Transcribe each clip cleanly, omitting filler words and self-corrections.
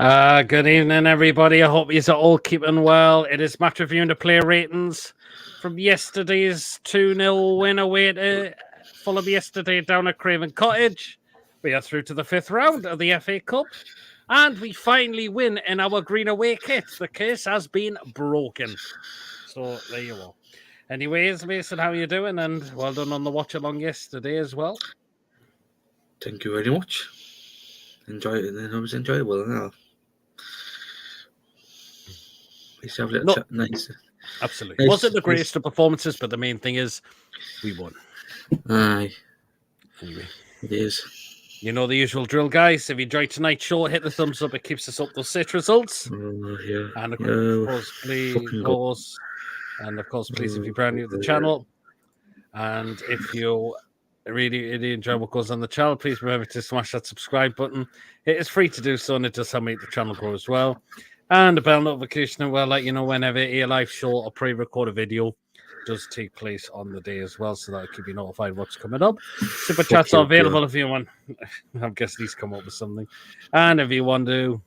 Good evening, everybody. I hope you're all keeping well. It is match reviewing the player ratings from yesterday's 2-0 win away to Fulham yesterday down at Craven Cottage. We are through to the 5th round of the FA Cup, and we finally win in our green away kit. The case has been broken. So there you are. Anyways, Mason, how are you doing? And well done on the watch along yesterday as well. Thank you very much. Enjoyed it, and it was enjoyable. No. Nice. Absolutely. Nice, wasn't the greatest of performances, but the main thing is we won. Aye. Anyway. It is. You know the usual drill, guys. If you enjoyed tonight's show, hit the thumbs up. It keeps us up those set results. Yeah. And of course, please, if you're brand new to the channel, and if you really enjoy what goes on the channel, please remember to smash that subscribe button. It is free to do so, and it does help make the channel grow as well. And the bell notification will let you know whenever a live show or pre-recorded video does take place on the day as well, so that will keep you notified what's coming up. Super chats are available if you want. I'm guessing he's come up with something. And if you want to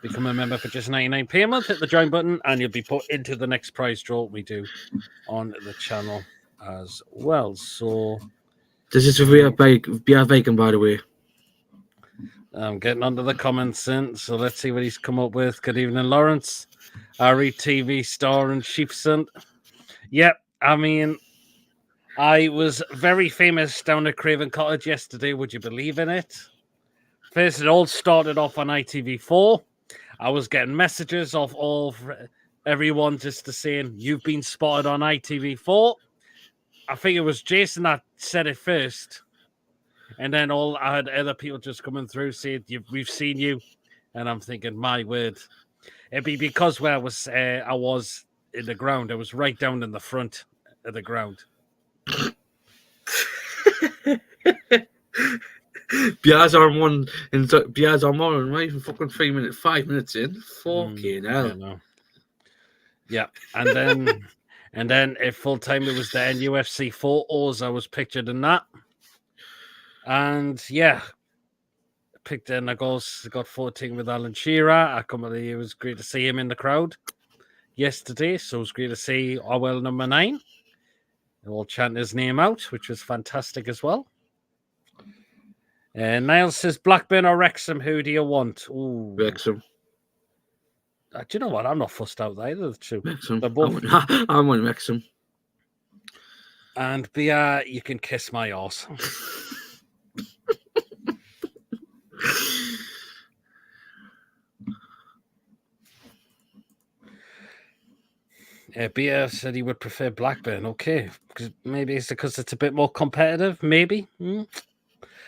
become a member for just 99p a month, hit the join button, and you'll be put into the next prize draw we do on the channel as well. So this is we are vacant, by the way. I'm getting onto the comments in, so let's see what he's come up with. Good evening, Lawrence. RETV star and Chiefson. Yep, I mean, I was very famous down at Craven Cottage yesterday. Would you believe in it? First, it all started off on ITV4. I was getting messages off everyone just to saying, you've been spotted on ITV4. I think it was Jason that said it first. And then I had other people just coming through saying, we've seen you. And I'm thinking, my word. It'd be because where I was in the ground. I was right down in the front of the ground. Biaz on one and Biaz on one, right? Fucking 5 minutes in. Fucking hell. Yeah. And then at full time it was the NUFC photos. I was pictured in that. And yeah, picked in a goal, got 14 with Alan Shearer. It was great to see him in the crowd yesterday. So it was great to see Orwell number 9. They all chanting his name out, which was fantastic as well. Niall says, Blackburn or Wrexham, who do you want? Ooh. Wrexham. Do you know what? I'm not fussed out either. The two. Wrexham. I want Wrexham. And Bia, you can kiss my arse. Bia said he would prefer Blackburn. Okay, maybe it's because it's a bit more competitive. Maybe.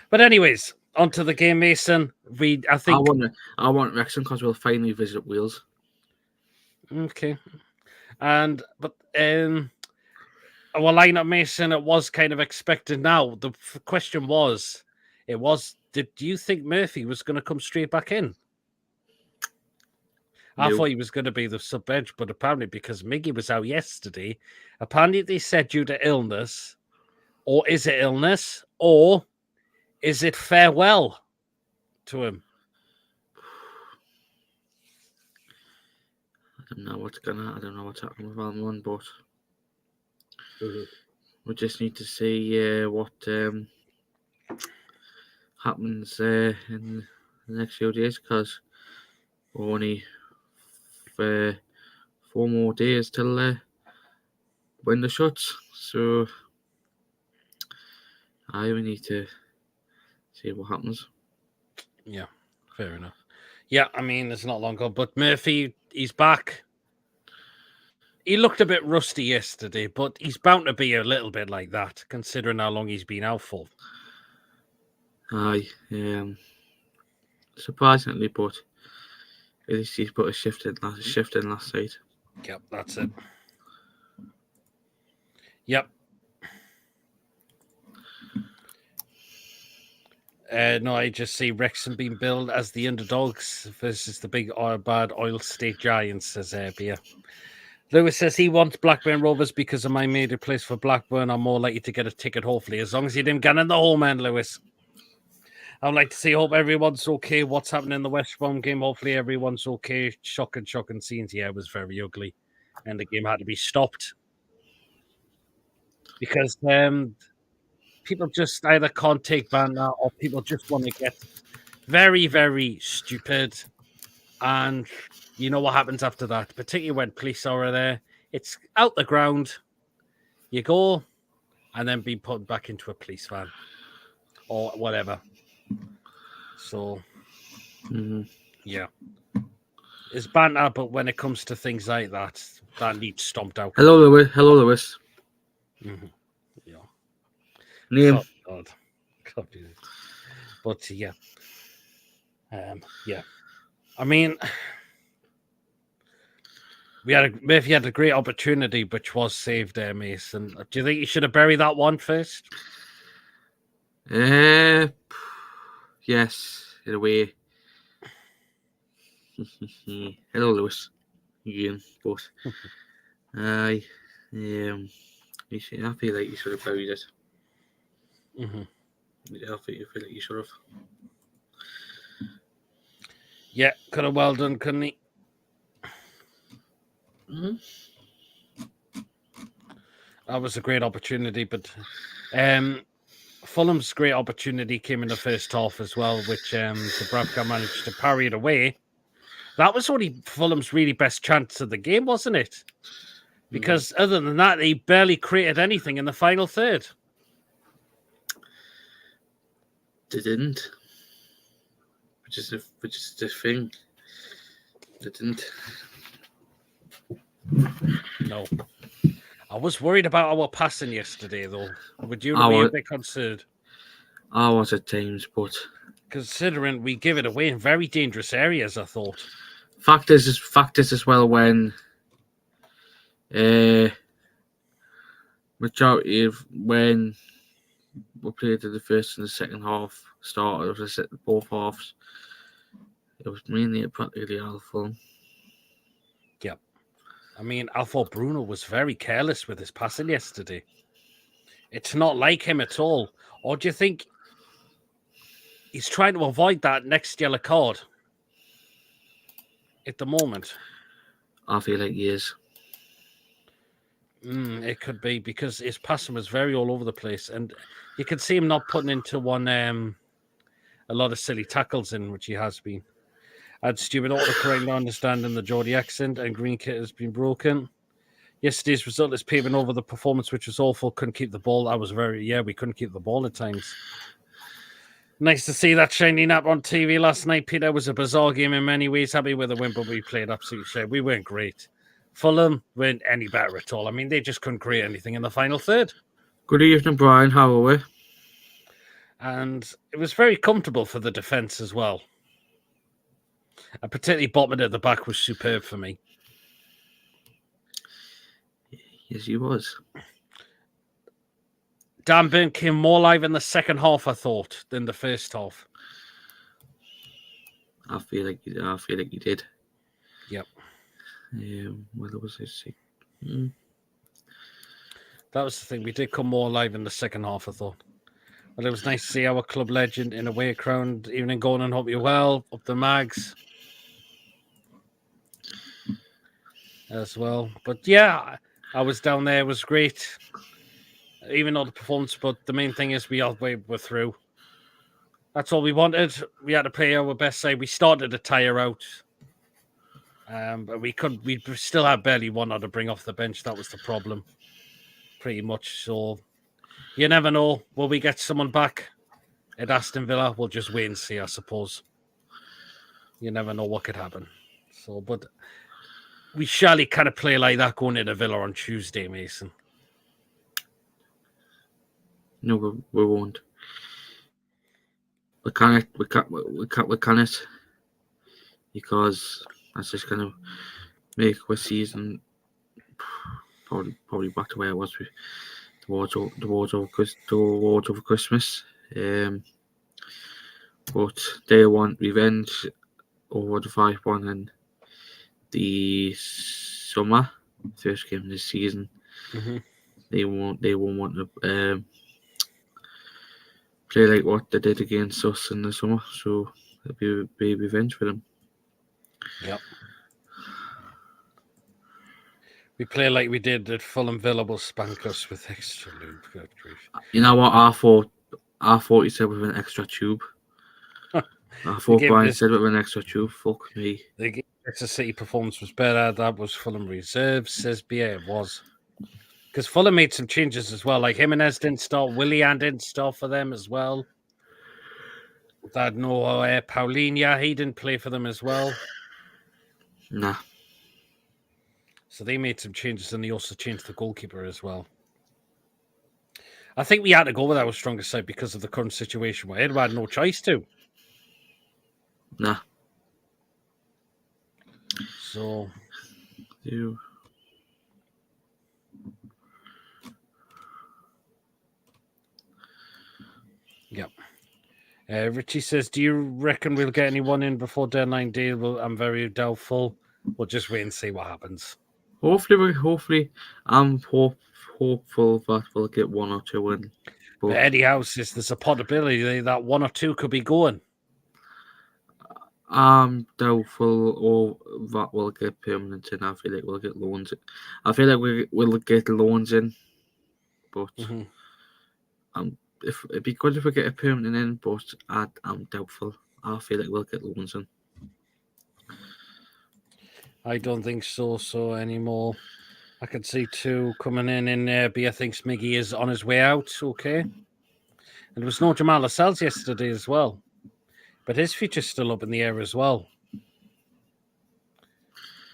But anyways, onto the game, Mason. I want Wrexham because we'll finally visit Wales. Okay, but our lineup, Mason, it was kind of expected. Now the question was, do you think Murphy was going to come straight back in? I thought he was going to be the sub-bench, but apparently because Miggy was out yesterday, apparently they said due to illness, or is it illness, or is it farewell to him? I don't know what's happening with Almiron, but we just need to see what happens in the next few days, because we're only 4 more days till window shuts. So we need to see what happens. Yeah, fair enough. Yeah, I mean, it's not long gone, but Murphy, he's back. He looked a bit rusty yesterday, but he's bound to be a little bit like that, considering how long he's been out for. Aye, surprisingly, but at least he's put a shift in last night. Yep, that's it. Yep. No, I just see Wrexham being billed as the underdogs versus the big bad oil state giants, says Beer. Lewis says he wants Blackburn Rovers because of my major place for Blackburn. I'm more likely to get a ticket, hopefully, as long as you didn't get in the hole, man, Lewis. I'd like to say, hope everyone's okay. What's happening in the West Brom game? Hopefully everyone's okay. Shocking scenes. Yeah, it was very ugly. And the game had to be stopped. Because people just either can't take banter or people just want to get very, very stupid. And you know what happens after that, particularly when police are there. It's out the ground. You go and then be put back into a police van or whatever. So, yeah. It's banter, but when it comes to things like that, that needs stomped out. Hello, Lewis. Hello, Lewis. Mm-hmm. Yeah. Name. Oh, God. Copy it. But yeah. Yeah. I mean, Murphy had a great opportunity, which was saved there, Mason. Do you think you should have buried that one first? Yes, in a way. Hello, Lewis. Again, but I feel like you should have buried it. Mm-hmm. I feel like you should have. Yeah, could have well done, couldn't he? Mm-hmm. That was a great opportunity, but Fulham's great opportunity came in the first half as well, which Dubravka managed to parry it away. That was only Fulham's really best chance of the game, wasn't it? Because other than that, they barely created anything in the final third. They didn't. Which is the thing. They didn't. No. I was worried about our passing yesterday, though. Would you be a bit concerned? I was at times, but considering we give it away in very dangerous areas, I thought. Fact is as well when majority of when we played in the first and the second half started both halves, it was mainly practically all Fulham. Yeah. I mean, I thought Bruno was very careless with his passing yesterday. It's not like him at all. Or do you think he's trying to avoid that next yellow card at the moment? I feel like he is. It could be because his passing was very all over the place, and you can see him not putting into one a lot of silly tackles in, which he has been. Had stupid autocorrect not understanding the Geordie accent, and green kit has been broken. Yesterday's result is paving over the performance, which was awful. Couldn't keep the ball. We couldn't keep the ball at times. Nice to see that shiny nap on TV last night, Peter. It was a bizarre game in many ways. Happy with the win, but we played absolutely shit. We weren't great. Fulham weren't any better at all. I mean, they just couldn't create anything in the final third. Good evening, Brian. How are we? And it was very comfortable for the defence as well. And particularly Botman at the back was superb for me. Yes, he was. Dan Burn came more live in the second half, I thought, than the first half. I feel like he did. Yep. What was this? That was the thing. We did come more alive in the second half, I thought. But it was nice to see our club legend in a way crowd. Evening, Gordon. Hope you're well. Up the Mags as well. But yeah, I was down there. It was great. Even though the performance, but the main thing is we're through. That's all we wanted. We had to play our best side. We started to tire out. But we still had barely one to bring off the bench. That was the problem. Pretty much. So you never know. Will we get someone back at Aston Villa? We'll just wait and see, I suppose. You never know what could happen. So, but we surely kind of play like that going into Villa on Tuesday, Mason. No, we won't. We can't it because that's just going to make our season probably back to where it was towards over Christmas. But they want revenge over the 5-1 in the summer, first game of the season. Mm-hmm. They won't want to play like what they did against us in the summer, so it'll be revenge for them. Yep. We play like we did at Fulham Villa will spank us with extra lube. Good grief. You know what? I thought he said with an extra tube. I thought Brian said with an extra tube. Fuck me. The Leicester City performance was better. That was Fulham reserve, says Bia. It was. Because Fulham made some changes as well. Like Jimenez didn't start. Willian didn't start for them as well. They had no Paulinho. He didn't play for them as well. Nah. So they made some changes, and they also changed the goalkeeper as well. I think we had to go with our strongest side because of the current situation we're in. We had no choice to. Nah. So... You... Yep. Richie says, do you reckon we'll get anyone in before deadline day? Well, I'm very doubtful. We'll just wait and see what happens. Hopefully, I'm hopeful that we'll get one or two in. But Eddie House says there's a possibility that one or two could be going. I'm doubtful or that we'll get permanent in. I feel like we'll get loans in. I feel like we'll get loans in. But it'd be good if we get a permanent in, but I'm doubtful. I feel like we'll get loans in. I don't think so anymore. I could see two coming in there. I think Smiggy is on his way out, okay? And there was no Jamal Lascelles yesterday as well. But his future's still up in the air as well.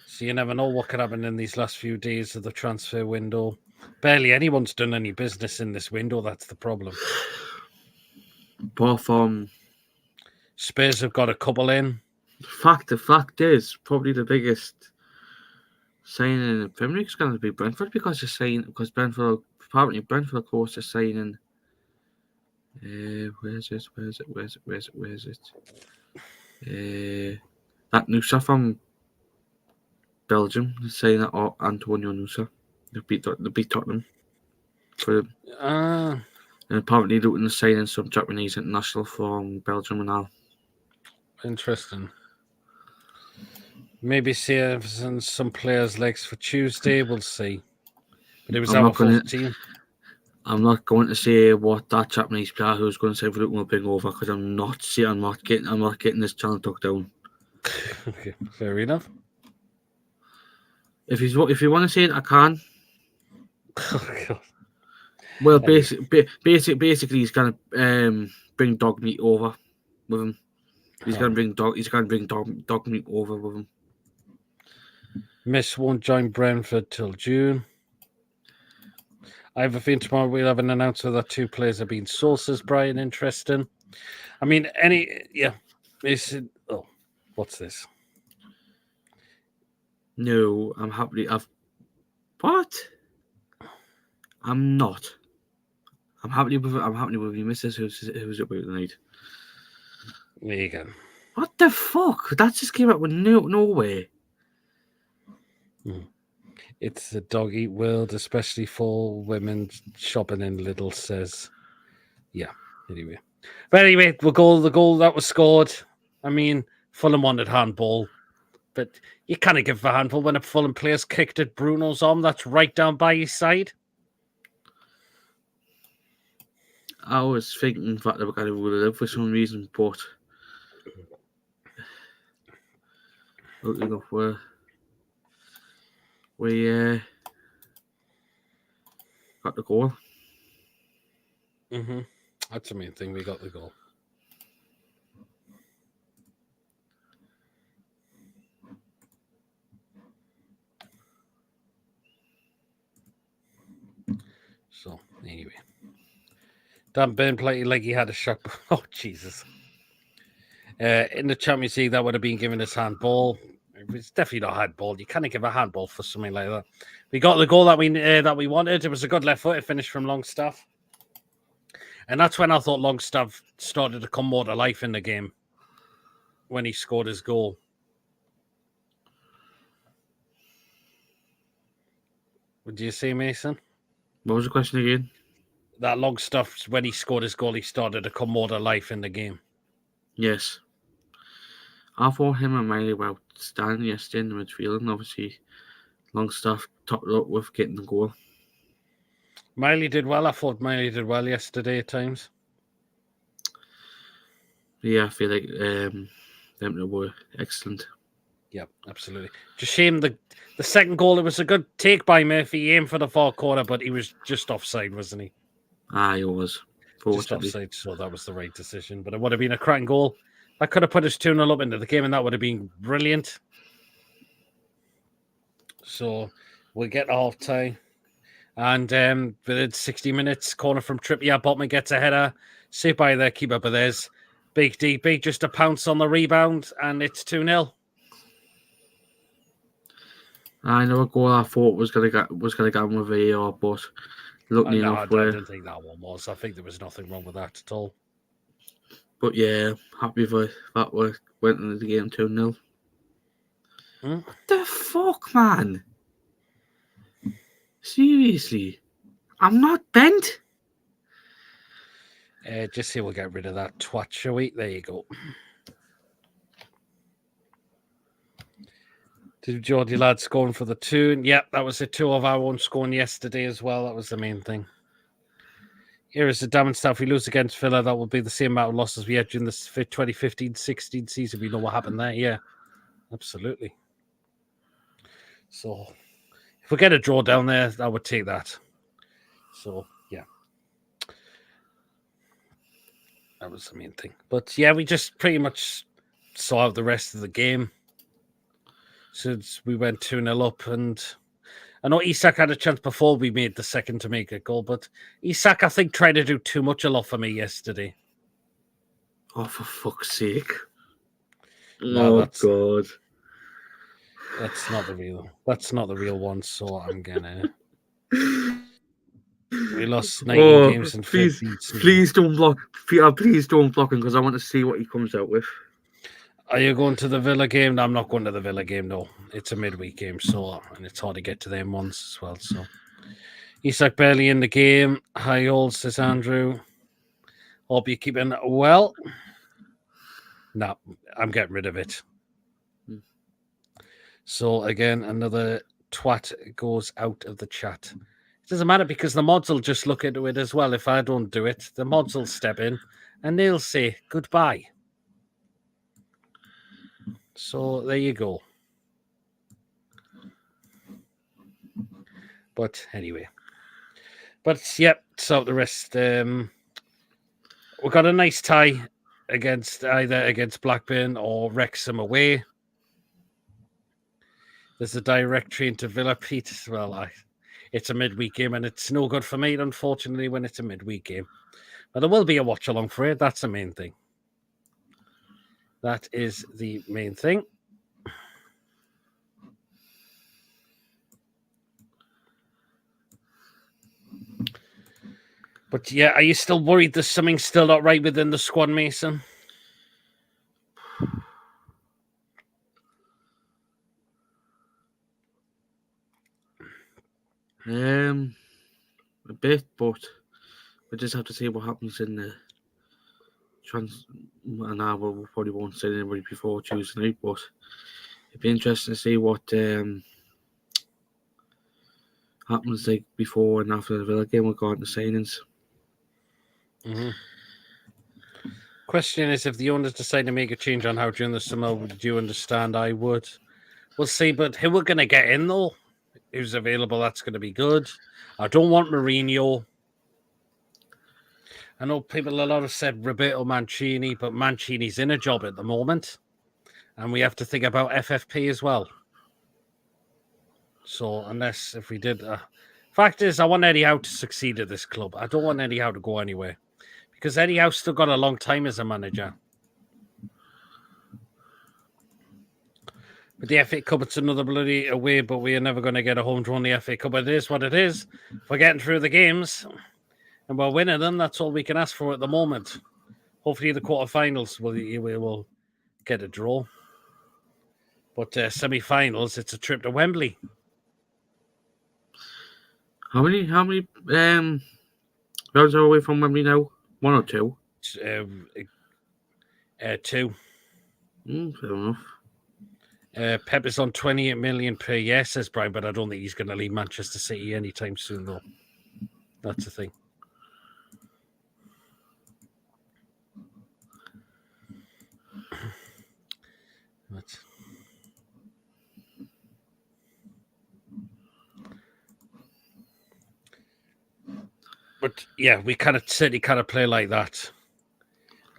So you never know what could happen in these last few days of the transfer window. Barely anyone's done any business in this window, that's the problem. Apart from Spurs have got a couple in. The fact is, probably the biggest signing in the Premier League is going to be Brentford because Brentford, of course, is signing. Where's it? That Nusa from Belgium is saying that Antonio Nusa. They beat Tottenham for him. And apparently looking to signing some Japanese international from Belgium and all. Interesting. Maybe see some players' legs for Tuesday. We'll see. But it was our full team. I'm not going to say what that Japanese player who's going to say for will bring over because I'm not getting this channel tucked down. Okay, fair enough. If you want to say it, I can. Oh, God. Well, basically, he's going to bring dog meat over with him. He's going to bring dog meat over with him. Miss won't join Brentford till June. I have a feeling tomorrow we'll have an announcement that two players have been sources, Brian. Interesting. I mean, what's this? No, I'm happy. What? I'm not. I'm happy with you, Mrs. Who's up with tonight. There you go. What the fuck? That just came out with no way. It's the dog eat world, especially for women shopping in Lidl, says. Yeah, anyway. But anyway, the goal that was scored. I mean, Fulham wanted handball, but you can't give a handball when a Fulham player's kicked at Bruno's arm. That's right down by his side. I was thinking that they were going to rule it out for some reason, but enough we got the goal. That's the main thing. We got the goal. So anyway, Dan Burn played like he had a shot. Oh Jesus! In the Champions League, that would have been given us handball. It's definitely not handball. You can't give a handball for something like that. We got the goal that we wanted. It was a good left-footed finish from Longstaff, and that's when I thought Longstaff started to come more to life in the game when he scored his goal. Would you say, Mason? What was the question again? that Longstaff, when he scored his goal, he started to come more to life in the game. Yes. I thought him and Miley were outstanding yesterday in the midfield, and obviously Longstaff topped it up with getting the goal. Miley did well. I thought Miley did well yesterday at times. Yeah, I feel like them were excellent. Yep, absolutely. Just shame the second goal. It was a good take by Murphy. He aimed for the far corner, but he was just offside, wasn't he? He was. Just offside, so that was the right decision. But it would have been a cracking goal. That could have put us 2-0 up into the game, and that would have been brilliant. So we'll get half time. And within 60 minutes, corner from Trippier, Botman gets a header. Saved by their keeper, but there's Big DB just a pounce on the rebound, and it's 2-0. I know a goal I thought was gonna get on with VAR, but luckily enough, I didn't think that one was. I think there was nothing wrong with that at all. But yeah, happy for that we went into the game 2-0. What the fuck, man? Seriously, I'm not bent. Just say we'll get rid of that twat, shall we? There you go. Did Geordie lad scoring for the 2? Yep, that was the 2 of our own scoring yesterday as well. That was the main thing. Here is the damn stuff. We lose against Villa. That will be the same amount of losses we had during the 2015-16 season. We know what happened there. Yeah, absolutely. So if we get a draw down there, I would take that. So, yeah. That was the main thing. But, yeah, we just pretty much saw out the rest of the game. Since we went 2-0 up, and I know Isak had a chance before we made the second to make a goal, but Isak, I think, tried to do too much a lot for me yesterday. Oh, for fuck's sake. No, God. That's not the real one, so I'm gonna... We lost 19 games in 15 seasons. Please don't block. Please don't block him, because I want to see what he comes out with. Are you going to the Villa game? No, I'm not going to the Villa game, no. It's a midweek game, and it's hard to get to them ones as well, so. Isak barely in the game. Hi all, says Andrew. Hope you're keeping well. No, I'm getting rid of it. So, again, another twat goes out of the chat. It doesn't matter because the mods will just look into it as well. If I don't do it, the mods will step in and they'll say goodbye. So there you go. But anyway. But yep, so the rest. We got a nice tie either against Blackburn or Wrexham away. There's a direct train to Villa, Pete. Well, it's a midweek game and it's no good for me, unfortunately, when it's a midweek game. But there will be a watch along for it. That's the main thing. That is the main thing. But yeah, are you still worried there's something still not right within the squad, Mason? A bit, but we just have to see what happens in the and I will probably won't say anybody before Tuesday night, but it'd be interesting to see what happens like before and after the Villa game regarding the signings. Mm-hmm. Question is, if the owners decide to make a change on how during the summer, would you understand? I would. We'll see, but who we're going to get in though? Who's available? That's going to be good. I don't want Mourinho. I know a lot have said Roberto Mancini, but Mancini's in a job at the moment. And we have to think about FFP as well. So if we did... fact is, I want Eddie Howe to succeed at this club. I don't want Eddie Howe to go anywhere. Because Eddie Howe's still got a long time as a manager. But the FA Cup, it's another bloody away, but we are never going to get a home draw in the FA Cup. It is what it is. If we're getting through the games and we're winning them, that's all we can ask for at the moment. Hopefully the quarterfinals we will get a draw. But semi-finals, it's a trip to Wembley. How many How's away from Wembley now? 1 or 2? 2. Fair enough. Pep is on 28 million per year, says Brian, but I don't think he's going to leave Manchester City anytime soon, though. That's the thing. But yeah, we certainly play like that,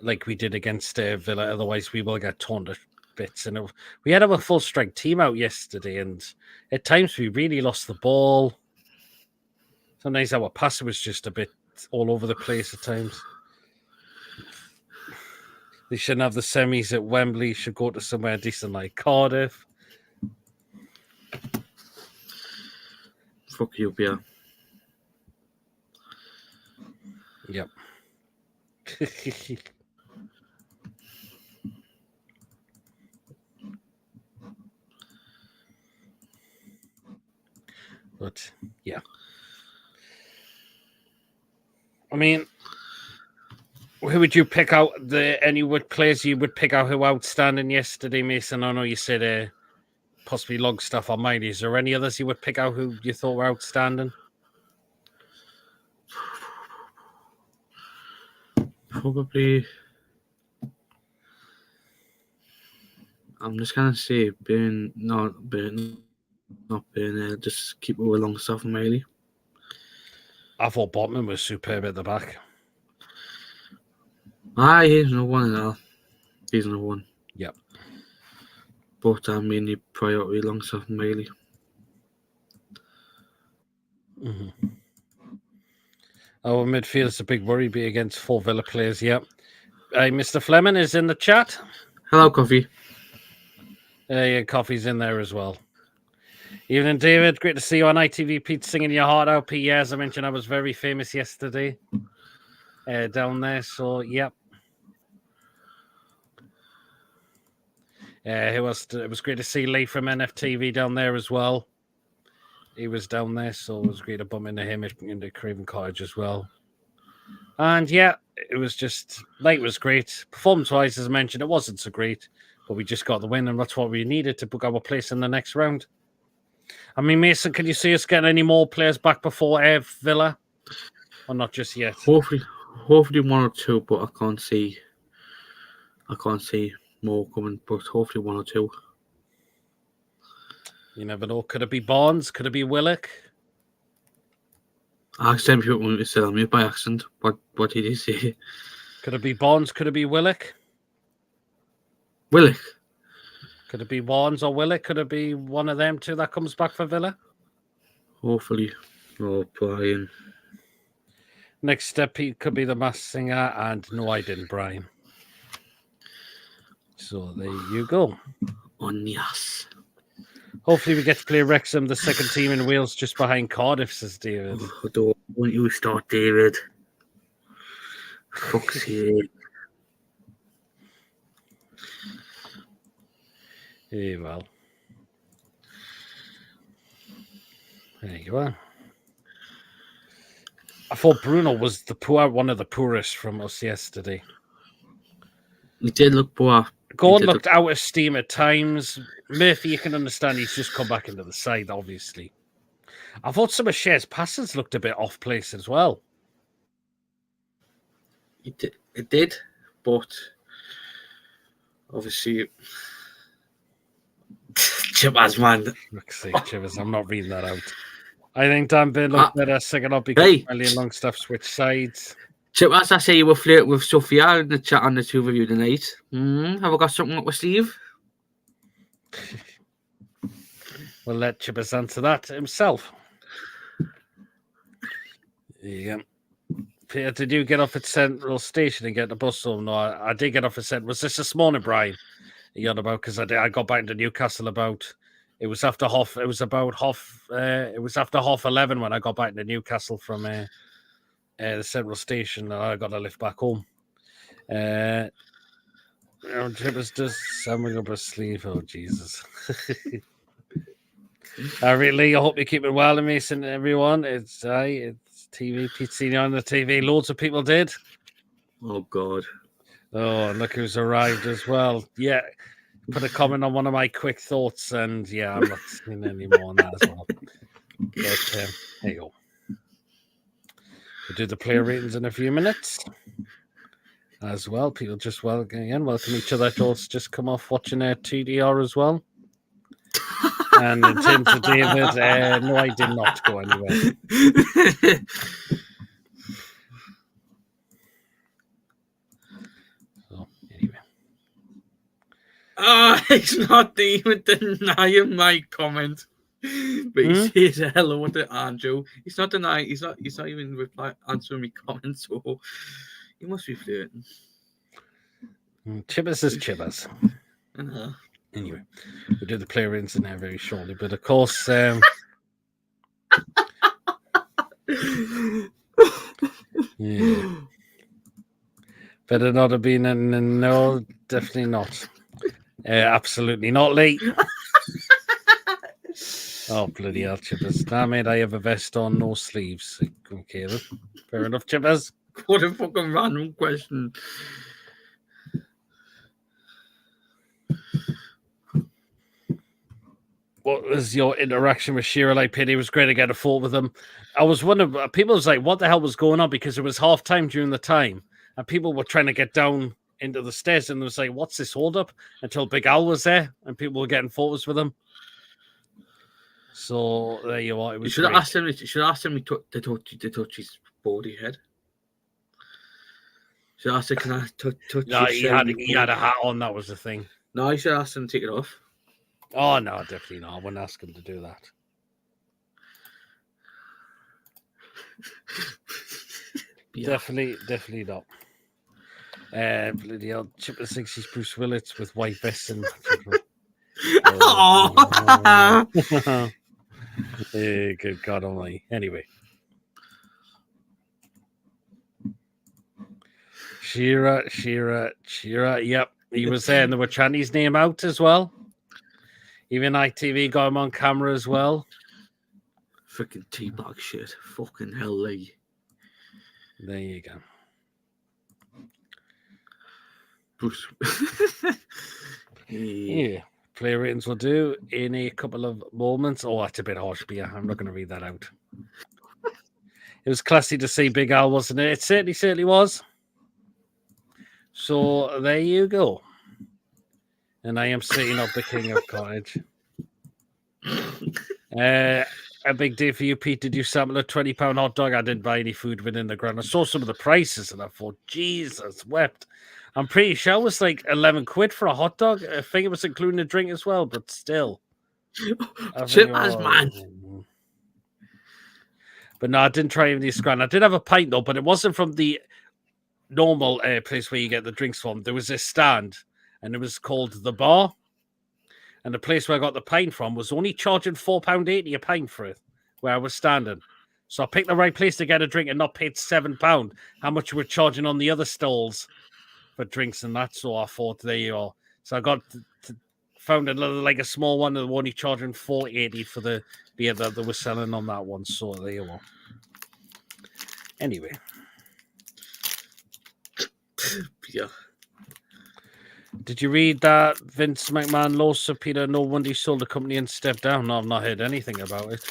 like we did against Villa. Otherwise, we will get torn to bits. And we had our full strength team out yesterday, and at times we really lost the ball. Sometimes our passing was just a bit all over the place at times. They shouldn't have the semis at Wembley. Should go to somewhere decent like Cardiff. Fuck you, Pierre. Yep. But yeah, I mean, who would you pick out? Any players you would pick out who were outstanding yesterday, Mason? I know you said possibly Longstaff or mine. Is there any others you would pick out who you thought were outstanding? Probably. I'm just gonna say not Burn. Just keep it with Longstaff and Miley. I thought Botman was superb at the back. He's no one at all. He's no one. Yep. But I mean, the priority Longstaff and Miley. Mm-hmm. Our midfield is a big worry be against 4 Villa players. Yep. Mr. Fleming is in the chat. Hello, Coffee. Yeah, Coffee's in there as well. Evening, David. Great to see you on ITV. Pete singing your heart out. Pete, yeah, as I mentioned, I was very famous yesterday down there. So, yep. Who else? It was great to see Lee from NFTV down there as well. He was down there, so it was great to bump into him in the Craven Cottage as well. And yeah, it was just, night was great. Performance-wise, as I mentioned, it wasn't so great, but we just got the win, and that's what we needed to book our place in the next round. I mean, Mason, can you see us getting any more players back before Villa? Or not just yet? Hopefully 1 or 2, but I can't see more coming, but hopefully 1 or 2. You never know. Could it be Barnes? Could it be Willock? I accidentally put one to me by accident. What did he say? Could it be Barnes? Could it be Willock? Willock. Could it be Barnes or Willock? Could it be one of them two that comes back for Villa? Hopefully. Oh, Brian. Next step could be the Masked Singer, and no, I didn't, Brian. So there you go. On yes. Hopefully we get to play Wrexham, the second team in Wales, just behind Cardiff, says David. Oh, don't you start, David. Fuck's sake. Yeah, well. There you are. I thought Bruno was one of the poorest from us yesterday. He did look poor. Gordon looked out of steam at times. Murphy, you can understand he's just come back into the side, obviously. I thought some of Shea's passes looked a bit off place as well. It did, but obviously, Chivas, man. Chivas, I'm not reading that out. I think Dan Burn looked better second up because Miley and Longstaff switched sides. Chivas, I say you were flirting with Sophia in the chat on the two of you tonight. Have I got something up my sleeve? We'll let Chivas answer that himself. There you go. Peter, did you get off at Central Station and get the bus home? No, I did get off at Central. Was this this morning, Brian? You on about because I got back into Newcastle about. It was after half. It was about half. It was after 11:30 when I got back into Newcastle from the Central Station. I got a lift back home. It was just summing up a sleeve. Oh Jesus! Really, I hope you're keeping well, Mason. Everyone, it's TV, Pete Senior on the TV. Loads of people did. Oh, God. Oh, and look who's arrived as well. Yeah, put a comment on one of my quick thoughts, and yeah, I'm not seeing any more on that as well. But there you go. We'll do the player ratings in a few minutes as well. People just welcome each other. Those just come off watching TDR as well. And in terms of David, no, I did not go anywhere. So anyway. It's not even denying my comment. But he says hello to Andrew. He's not denying. He's not even answering me comments. So he must be flirting. Chibbers is Chibbers. Anyway, we'll do the player ratings in there very shortly. But of course, yeah. Better not have been in. No, definitely not. Absolutely not, Lee. Oh, bloody hell, Chippers. Damn it, I have a vest on, no sleeves. Okay, then. Fair enough, Chippers. What a fucking random question. What was your interaction with Shearer? Like, Pity was great to get a fault with him. I was wondering, people was like, what the hell was going on? Because it was half time during the time, and people were trying to get down into the stairs, and it was like, what's this hold up? Until Big Al was there, and people were getting photos with him. So there you are. It was. You should have asked him. You should have asked him to touch his body head. Should I ask him, can I touch? No, he had a hat on. That was the thing. No, you should ask him to take it off. Oh no, definitely not. I wouldn't ask him to do that. Yeah. Definitely not. Bloody hell, Chipper thinks he's Bruce Willis with white vests and. Good God Almighty. Anyway, Shearer. Yep, he was there, and they were chanting his name out as well. Even ITV got him on camera as well. Freaking teabag shit. Fucking hell, Lee. There you go. Bruce. Yeah. Player ratings will do in a couple of moments. Oh, that's a bit harsh, but yeah, I'm not going to read that out. It was classy to see Big Al, wasn't it? It certainly was. So there you go. And I am sitting up the King of Cottage. A big day for you, Pete. Did you sample a £20 hot dog? I didn't buy any food within the ground. I saw some of the prices and I thought, Jesus, wept. I'm pretty sure it was like 11 quid for a hot dog. I think it was including a drink as well, but still. Chipman's man. But no, I didn't try any of these grand. I did have a pint though, but it wasn't from the normal place where you get the drinks from. There was a stand and it was called The Bar. And the place where I got the pint from was only charging £4.80 a pint for it, where I was standing. So I picked the right place to get a drink and not paid £7, how much you were charging on the other stalls for drinks and that. So I thought, there you are. So I found a small one that were only charging £4.80 for the beer that they were selling on that one. So there you are. Anyway. Yeah. Did you read that Vince McMahon lawsuit, Peter? No wonder he sold the company and stepped down. No, I've not heard anything about it.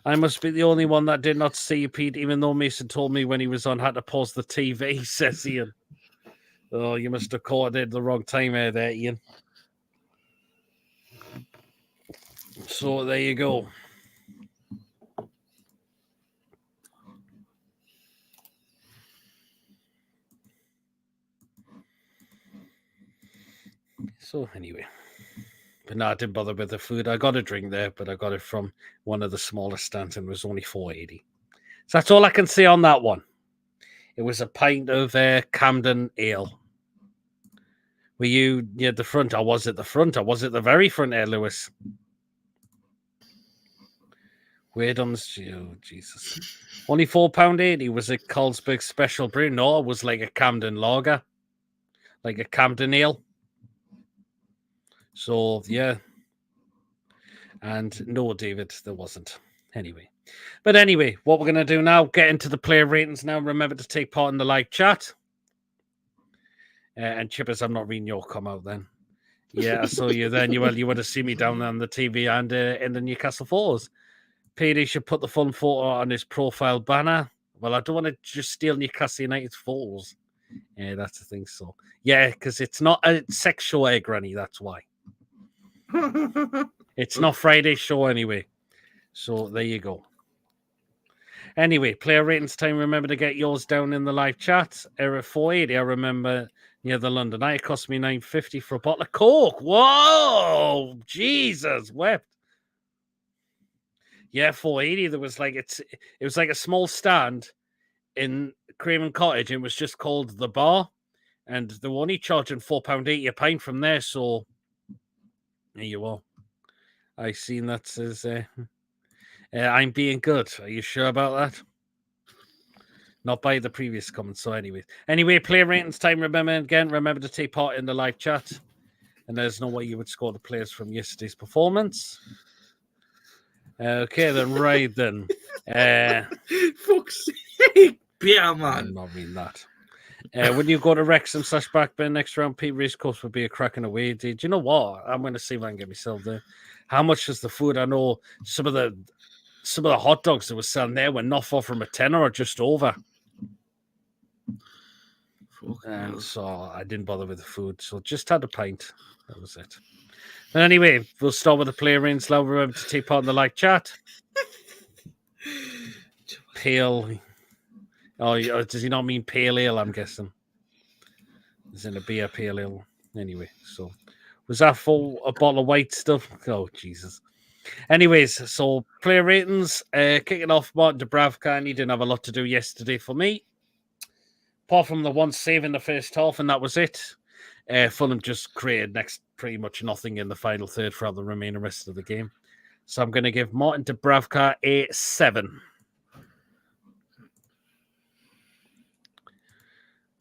I must be the only one that did not see you, Pete, even though Mason told me when he was on had to pause the TV, says Ian. Oh, you must have caught it at the wrong time there, Ian. So there you go. So anyway, but no, I didn't bother with the food. I got a drink there, but I got it from one of the smaller stands and it was only £4.80. So that's all I can say on that one. It was a pint of Camden Ale. Were you near the front? I was at the front. I was at the very front there, Lewis. Weird on the... Oh, Jesus. Only £4.80. Was it Carlsberg Special Brew? No, it was like a Camden Lager. Like a Camden Ale. So, yeah. And no, David, there wasn't. Anyway. But anyway, what we're going to do now, get into the player ratings now. Remember to take part in the live chat. And Chippers, I'm not reading your comment then. Yeah, I saw you then. You would have seen me down there on the TV and in the Newcastle photos. PD should put the fun photo on his profile banner. Well, I don't want to just steal Newcastle United's photos. Yeah, that's the thing. So, yeah, because it's not a sex show, Granny. That's why. It's not Friday's show anyway. So, there you go. Anyway, player ratings time. Remember to get yours down in the live chat. Error 480. I remember near the London Eye. It cost me $9.50 for a bottle of Coke. Whoa! Jesus, wept. Yeah, 480. There was like it was like a small stand in Craven Cottage. It was just called the bar, and they were only charging £4.80 a pint from there. So there you are. I seen that says I'm being good. Are you sure about that? Not by the previous comments. So anyway, player ratings time. Remember to take part in the live chat. And there's no way you would score the players from yesterday's performance. Okay, then, right then. Fuck's sake, yeah, man. I'm not reading that. When you go to Wrexham/Blackburn next round, Pete Race Coast would be a cracking away. Do you know what? I'm going to see if I can get myself there. How much is the food? I know some of the hot dogs that were selling there were not far from a tenner or just over. And so I didn't bother with the food. So just had a pint. That was it. But anyway, we'll start with the player ratings now. Remember to take part in the live chat. Pale. Oh, does he not mean pale ale? I'm guessing. Is in a beer pale ale. Anyway, so was that for a bottle of white stuff? Oh, Jesus. Anyways, so player ratings. Kicking off, Martin Dubravka, and he didn't have a lot to do yesterday for me. Apart from the one save in the first half, and that was it. Fulham just created pretty much nothing in the final third throughout the remaining rest of the game. So I'm going to give Martin Dubravka a 7.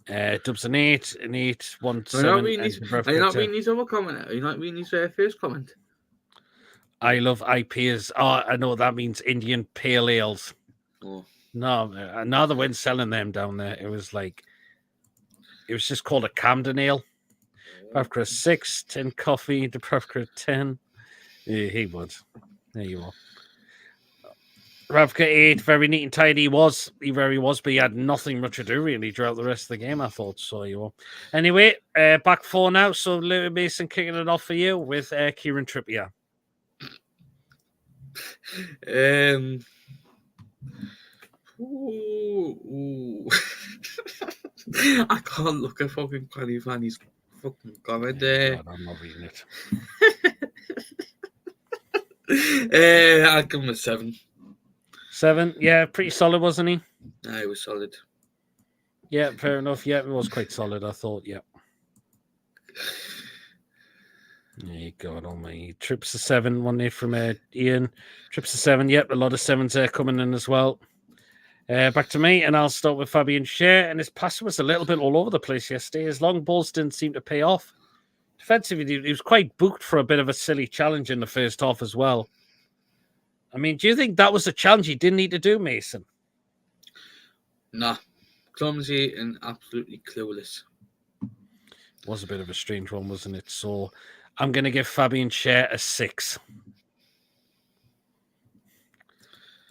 Dubs an 8, 1 7. Are you not reading his other comment? Are you not reading his first comment? I love IPAs. Oh, I know that means Indian pale ales. Oh. No, they weren't selling them down there. It was just called a Camden ale. Dubravka 6, 10 coffee. Dubravka 10. Yeah, he would. There you are. Dubravka 8, very neat and tidy. He very was, but he had nothing much to do really throughout the rest of the game, I thought. So you are. Anyway, back 4 now. So Louis Mason kicking it off for you with Kieran Trippier. I can't look at fucking Quaddy Fanny's fucking comment there. God, I'm not reading it. I'd give him a 7. 7, yeah, pretty solid, wasn't he? No, it was solid. Yeah, fair enough. Yeah, it was quite solid, I thought, yeah. Yeah, God almighty. Trips a 7, 1 from Ian. Trips a 7, yep, a lot of 7s coming in as well. Back to me, and I'll start with Fabian Schär. And his pass was a little bit all over the place yesterday. His long balls didn't seem to pay off. Defensively, he was quite booked for a bit of a silly challenge in the first half as well. I mean, do you think that was a challenge he didn't need to do, Mason? Nah. Clumsy and absolutely clueless. Was a bit of a strange one, wasn't it? So I'm going to give Fabian Schär a 6.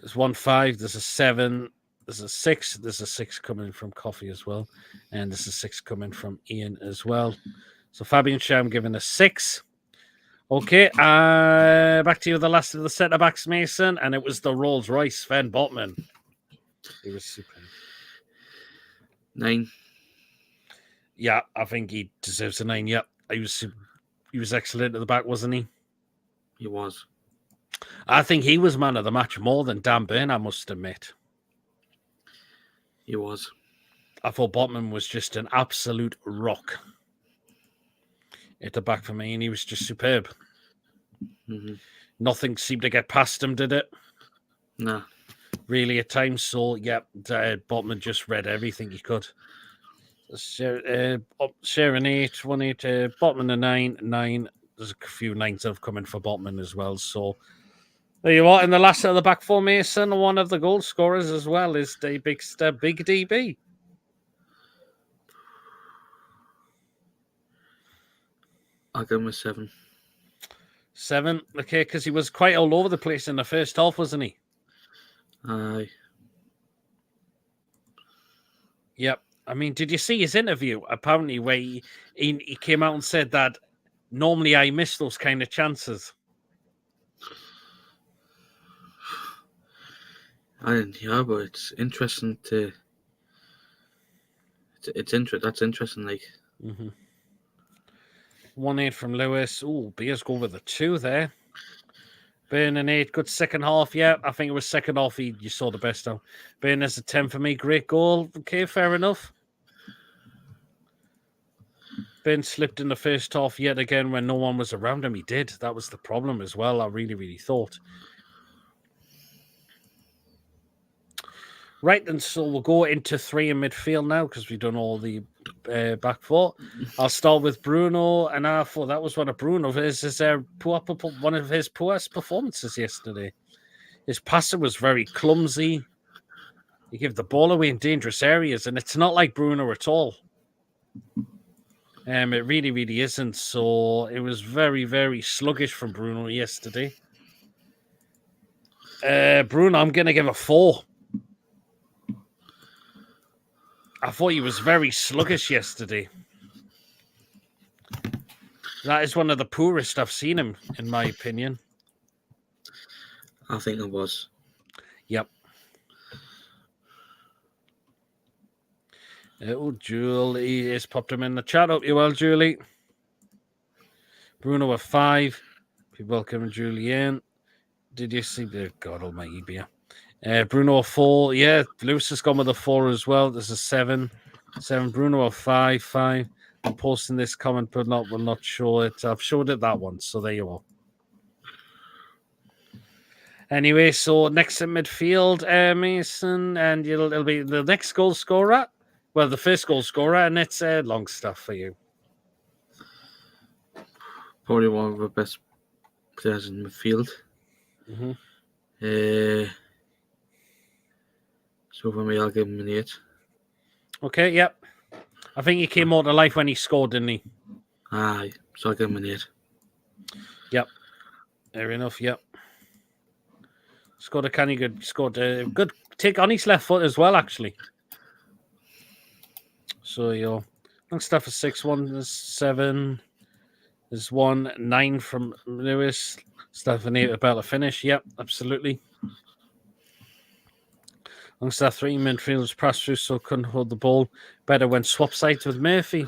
There's 1-5, there's a 7, there's a 6, there's a 6 coming from Coffee as well, and there's a 6 coming from Ian as well. So Fabian Schär, I'm giving a 6. Okay, back to you, the last of the centre-backs, Mason, and it was the Rolls-Royce, Sven Botman. He was super. 9. Yeah, I think he deserves a 9, yeah. He was excellent at the back, wasn't he? He was. I think he was man of the match more than Dan Burn, I must admit. He was. I thought Botman was just an absolute rock at the back for me, and he was just superb. Mm-hmm. Nothing seemed to get past him, did it? No. Really, at times. So, yeah, Botman just read everything he could. Schär an 8, 1-8, Botman a 9, 9. There's a few 9s that have come in for Botman as well. So, There you are. In the last of the back four, Mason, one of the goal scorers as well is the big DB. I'll give him a 7. 7, okay, because he was quite all over the place in the first half, wasn't he? Aye. Yep. I mean, did you see his interview? Apparently, where he came out and said that normally I miss those kind of chances. I didn't hear, but it's interesting to. That's interesting, like. 1-8 from Lewis. Oh, Beers go with a 2 there. Burn an 8. Good second half. Yeah, I think it was second half you saw the best of. Burn as a 10 for me. Great goal. Okay, fair enough. Ben slipped in the first half yet again when no one was around him. He did. That was the problem as well, I really, really thought. Right, and so we'll go into 3 in midfield now because we've done all the back 4. I'll start with Bruno, and I thought that was one of Bruno's one of his poorest performances yesterday. His passing was very clumsy. He gave the ball away in dangerous areas, and it's not like Bruno at all. It really, really isn't. So it was very, very sluggish from Bruno yesterday. Bruno, I'm going to give a 4. I thought he was very sluggish yesterday. That is one of the poorest I've seen him, in my opinion. I think it was. Yep. Julie has popped him in the chat. Hope you well, Julie. Bruno a 5. Be welcome, Julian. Did you see the God Almighty beer? Bruno a 4. Yeah, Lewis has gone with a 4 as well. There's a 7. 7. Bruno a 5. 5. I'm posting this comment, but will not show it. I've showed it that once, so there you are. Anyway, so next in midfield, Mason, and it'll be the next goal scorer. Well, the first goal scorer, and it's Longstaff for you. Probably one of the best players in midfield. So for me, I'll give him an 8. Okay, yep. I think he came more to life when he scored, didn't he? Aye, so I'll give him an 8. Yep. Fair enough, yep. Scored a good take on his left foot as well, actually. So, Longstaff is 6, 1 is 7. There's 1, 9 from Lewis. Staff an 8 about to finish. Yep, absolutely. Longstaff 3 midfielders passed through, so couldn't hold the ball. Better when swap sides with Murphy.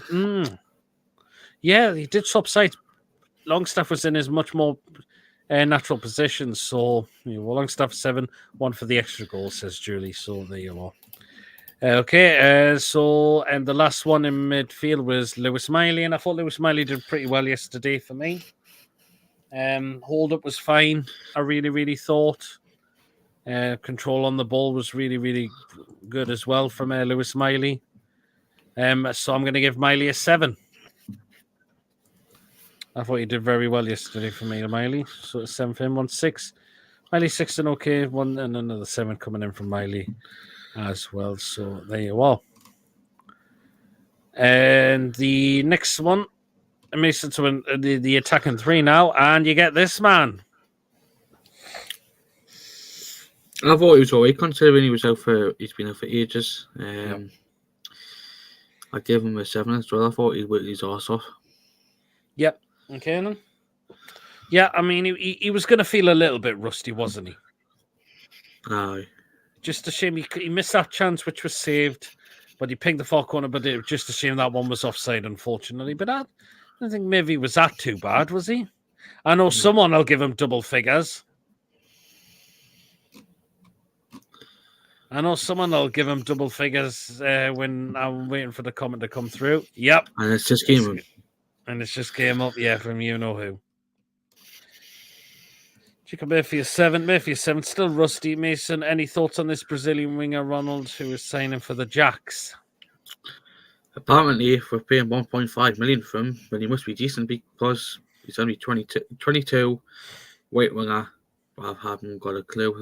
Yeah, he did swap sides. Longstaff was in his much more natural position. So, Longstaff 7, 1 for the extra goal, says Julie. So there you are. Okay, and the last one in midfield was Lewis Miley, and I thought Lewis Miley did pretty well yesterday for me. Hold up was fine, I really, really thought. Control on the ball was really, really good as well from Lewis Miley. So I'm going to give Miley a 7. I thought he did very well yesterday for me, Miley. So it's 7 for him, 1 6. Miley 6 and okay, 1 and another 7 coming in from Miley as well. So there you are. And the next one, Mason to the attacking 3 now, and you get this man. I thought he was alright considering he's been out for ages. I gave him a 7 as well. I thought he worked his arse off. Yep. Okay then. Yeah, I mean he was going to feel a little bit rusty, wasn't he? Aye. Just a shame he missed that chance, which was saved, but he pinged the far corner. But it was just a shame that one was offside, unfortunately. But I don't think maybe was that too bad, was he? I know someone will give him double figures. When I'm waiting for the comment to come through. Yep. And it's just came up. And it's just came up, yeah, from you know who. Chico Murphy is 7. Murphy is 7. Still rusty. Mason, any thoughts on this Brazilian winger, Ronald, who is signing for the Jacks? Apparently, if we're paying 1.5 million for him, then he must be decent because he's only 22, white winger, I haven't got a clue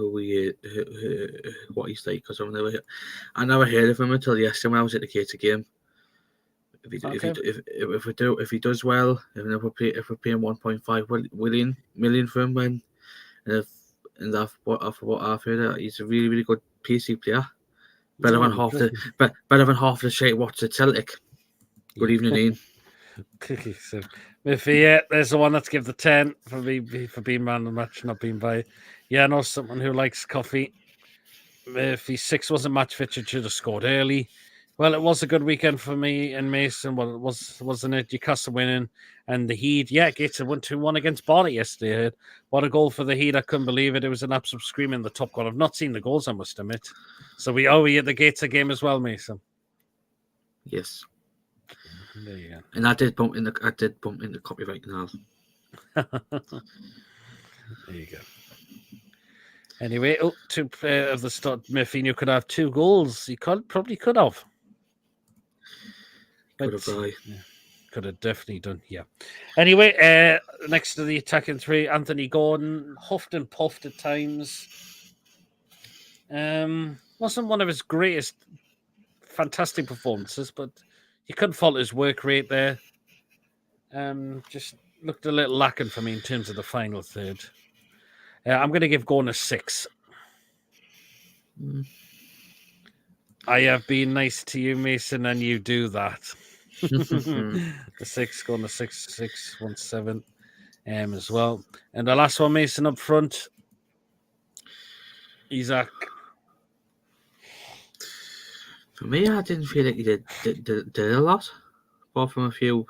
what he's like because I never heard of him until yesterday when I was at the Gator game. If he does well, if we're paying 1.5 million for him, and after what I've heard, he's a really really good PC player. Better than half the shit what's at Celtic. Good evening, Ian. So, there's the one that's give the 10 for being man of the match, not being by. Yeah, I know someone who likes coffee. If he's 6 wasn't match fit, should have scored early. Well, it was a good weekend for me and Mason. Well, it wasn't it? Newcastle winning and the Heat. Yeah, Gator won 2-1 against Barley yesterday. What a goal for the Heat. I couldn't believe it. It was an absolute scream in the top goal. I've not seen the goals, I must admit. So we owe you the Gator game as well, Mason. Yes. There you go. And I did bump in the copyright now. There you go. Anyway, to of the start, Murphy could have 2 goals. He probably could have. Could have, could have definitely done. Yeah. Anyway, next to the attacking 3, Anthony Gordon huffed and puffed at times. Wasn't one of his greatest, fantastic performances, but you couldn't fault his work rate there. Just looked a little lacking for me in terms of the final third. I'm going to give Gordon a 6. I have been nice to you, Mason, and you do that. The 6 going to 6-6-1-7 as well. And the last one, Mason, up front. Isaac. For me, I didn't feel like he did a lot, apart from a few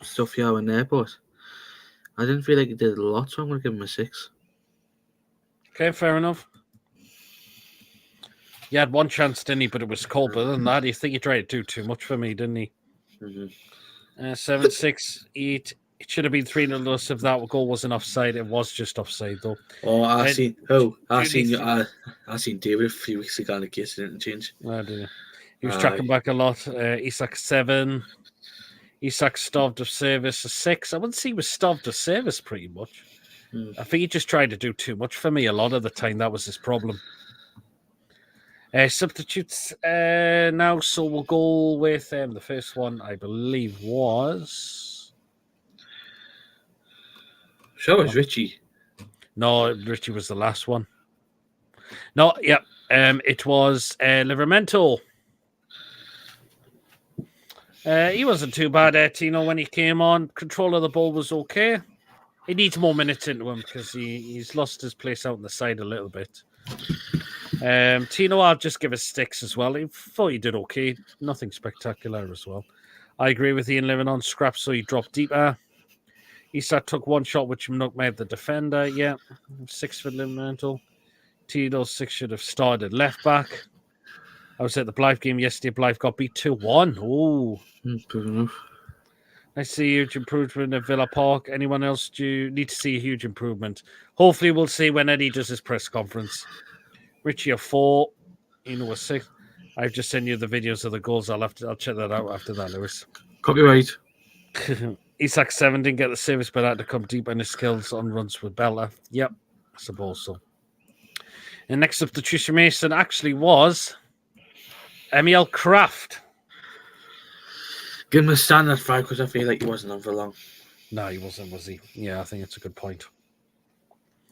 stuff here and there, but I didn't feel like he did a lot, so I'm going to give him a 6. Okay, fair enough. He had one chance, didn't he? But it was cold. But other than that, I think he tried to do too much for me, didn't he? 7-6. It should have been 3-0 us if that goal wasn't offside. It was just offside, though. Oh, I seen David a few weeks ago in the case it didn't change. I didn't. He was tracking back a lot. Isak 7. Isak starved of service a 6. I wouldn't say he was starved of service pretty much. I think he just tried to do too much for me a lot of the time. That was his problem. Substitutes now, so we'll go with the first one, I believe, was... Sure, it was Richie. No, Richie was the last one. No, yeah, it was Livramento. He wasn't too bad, Tino, when he came on. Control of the ball was okay. He needs more minutes into him because he's lost his place out on the side a little bit. Tino, I'll just give us 6 as well. I thought he did okay. Nothing spectacular as well. I agree with Ian living on scrap, so he dropped deeper. Isak took one shot, which made the defender. Yeah, 6 for Livramento. Tino 6 should have started left back. I was at the Blythe game yesterday. Blythe got beat 2-1. Oh, good enough. I see a huge improvement at Villa Park. Anyone else do you need to see a huge improvement? Hopefully, we'll see when Eddie does his press conference. Richie a 4, a 6. I've just sent you the videos of the goals. I'll check that out after that, Lewis. Copyright. Isak 7 didn't get the service, but had to come deep on his skills on runs with Bella. Yep, I suppose so. And next up, Patricia Mason actually was Emil Kraft. Give him a standard 5 because I feel like he wasn't on for long. No, he wasn't, was he? Yeah, I think it's a good point.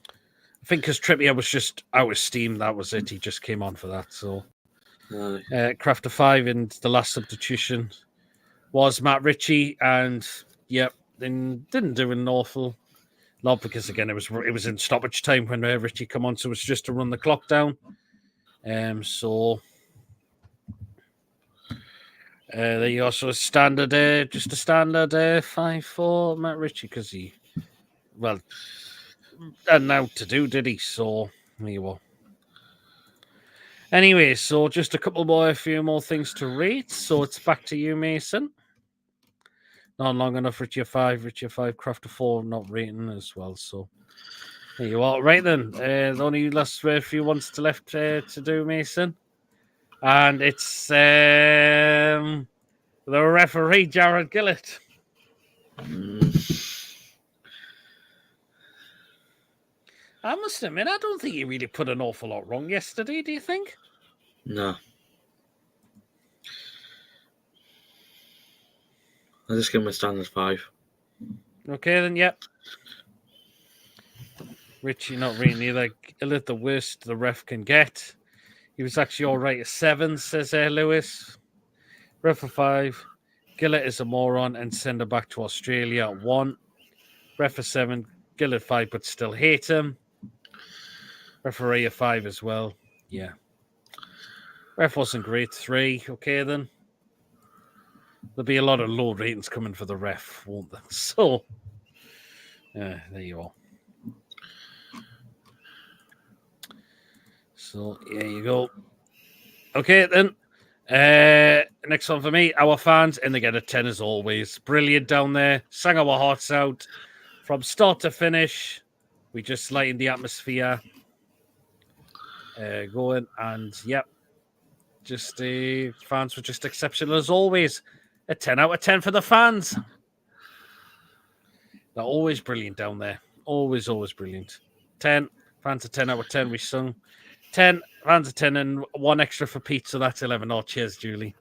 I think because Trippier was just out of steam, that was it. He just came on for that. So, Kraft a 5, and the last substitution was Matt Ritchie, and then didn't do an awful lot because again it was in stoppage time when Ritchie come on, so it was just to run the clock down. So there you go. So a standard, just a standard 5 for Matt Ritchie because he and now to do, did he? So there you go. Anyway, so just a few more things to rate. So it's back to you, Mason. Not long enough. Richie a 5, Kraft a 4, not rating as well. So there you are. Right then, the only last few ones to left to do, Mason, and it's the referee, Jared Gillett. I must admit, I don't think he really put an awful lot wrong yesterday, do you think? No. I'll just give him a standard 5. Okay, then, yep. Richie, not really. Like, the worst the ref can get. He was actually all right at 7, says Lewis. Ref a 5. Gillett is a moron and send him back to Australia at 1. Ref a 7. Gillett 5, but still hate him. Referee a 5 as well. Yeah. Ref wasn't great. 3. Okay, then. There'll be a lot of low ratings coming for the ref, won't there? So, there you are. So, here you go. Okay, then. Next one for me, our fans, and they get a 10 as always. Brilliant down there. Sang our hearts out from start to finish. We just lightened the atmosphere going, and yep, just the fans were just exceptional as always. A 10 out of 10 for the fans. They're always brilliant down there. Always brilliant. 10 fans, a 10 out of 10. We sung 10 fans, a 10, and 1 extra for Pete, so that's 11. Oh, cheers, Julie.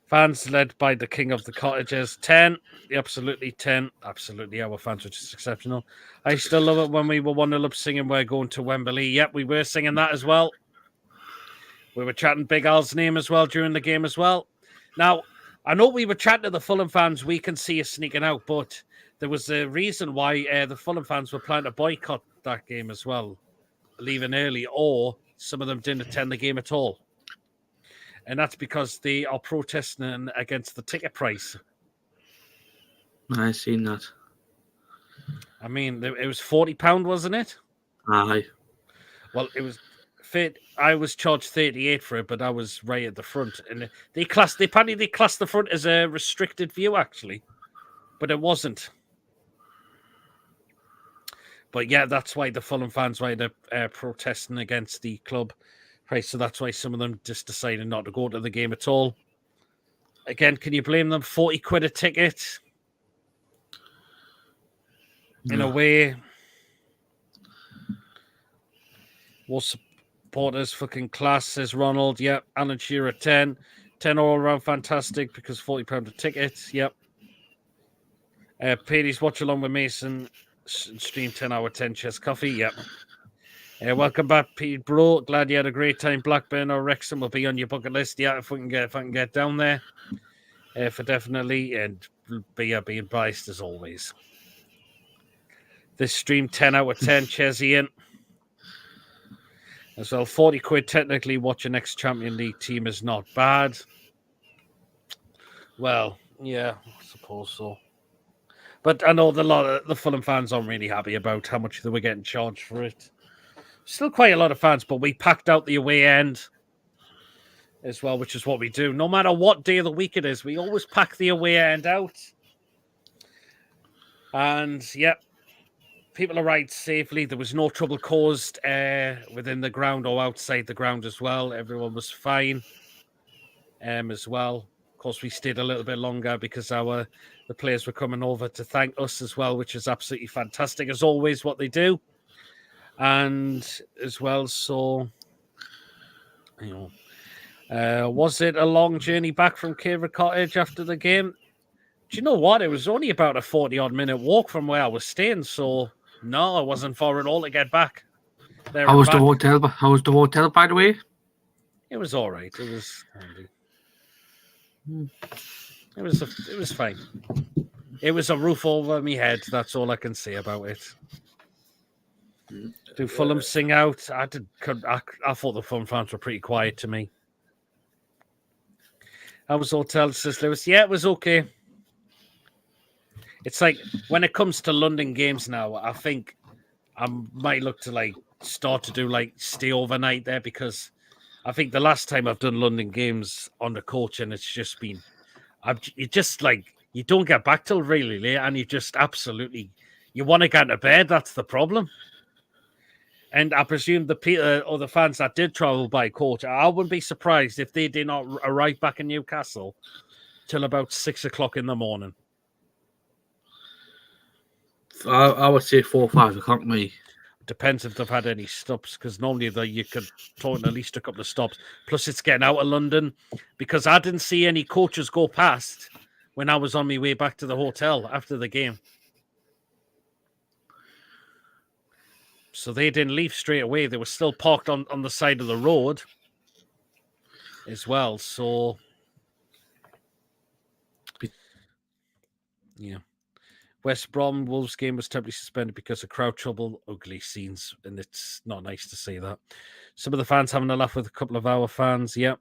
Fans led by the king of the cottages, 10. Absolutely 10. Absolutely, our fans were just exceptional. I still love it when we were 1-0 up singing We're Going to Wembley. Yep, we were singing that as well. We were chanting Big Al's name as well during the game as well. Now, I know we were chatting to the Fulham fans, we can see us sneaking out, but there was a reason why the Fulham fans were planning to boycott that game as well, leaving early, or some of them didn't attend the game at all. And that's because they are protesting against the ticket price. I seen that. I mean, it was £40, wasn't it? Aye. Well, it was fit. I was charged 38 for it, but I was right at the front. And they classed the front as a restricted view, actually. But it wasn't. But yeah, that's why the Fulham fans were protesting against the club price. So that's why some of them just decided not to go to the game at all. Again, can you blame them? 40 quid a ticket. In a way. More supporters, fucking class, says Ronald. Yep. Alan Shearer, 10. 10 all around fantastic because £40 a ticket. Yep. Patty's watch along with Mason. Stream 10 out of 10. Chess Coffee. Yep. Welcome back, Pete Bro. Glad you had a great time. Blackburn or Wrexham will be on your bucket list. Yeah, if I can get down there, for definitely, and being biased as always. This stream 10 out of 10. Cheers, Ian. As well, 40 quid technically. Watching ex-Champion League team is not bad. Well, yeah, I suppose so. But I know a lot of the Fulham fans aren't really happy about how much they were getting charged for it. Still quite a lot of fans, but we packed out the away end as well, which is what we do. No matter what day of the week it is, we always pack the away end out. And, yep, people arrived safely. There was no trouble caused within the ground or outside the ground as well. Everyone was fine as well. Of course, we stayed a little bit longer because the players were coming over to thank us as well, which is absolutely fantastic, as always, what they do. And as well, so, you know, was it a long journey back from Craven Cottage after the game? Do you know what? It was only about a 40-odd minute walk from where I was staying, so no, it wasn't far at all to get back. How was the hotel, by the way? It was all right. It was handy. It was fine. It was a roof over my head. That's all I can say about it. Do Fulham sing out? I thought the Fulham fans were pretty quiet to me. How was hotel, says Lewis? Yeah, it was okay. It's like when it comes to London games now, I think I might look to start to do stay overnight there, because I think the last time I've done London games on the coach, and it's just been, you don't get back till really late, and you just absolutely, you want to get to bed. That's the problem. And I presume the fans that did travel by coach, I wouldn't be surprised if they did not arrive back in Newcastle till about 6 o'clock in the morning. I would say 4 or 5 o'clock, me. Depends if they've had any stops, because normally you could talk at least a couple of stops. Plus, it's getting out of London, because I didn't see any coaches go past when I was on my way back to the hotel after the game. So they didn't leave straight away. They were still parked on the side of the road as well. So, yeah. West Brom Wolves game was temporarily suspended because of crowd trouble, ugly scenes, and it's not nice to see that. Some of the fans having a laugh with a couple of our fans, yep.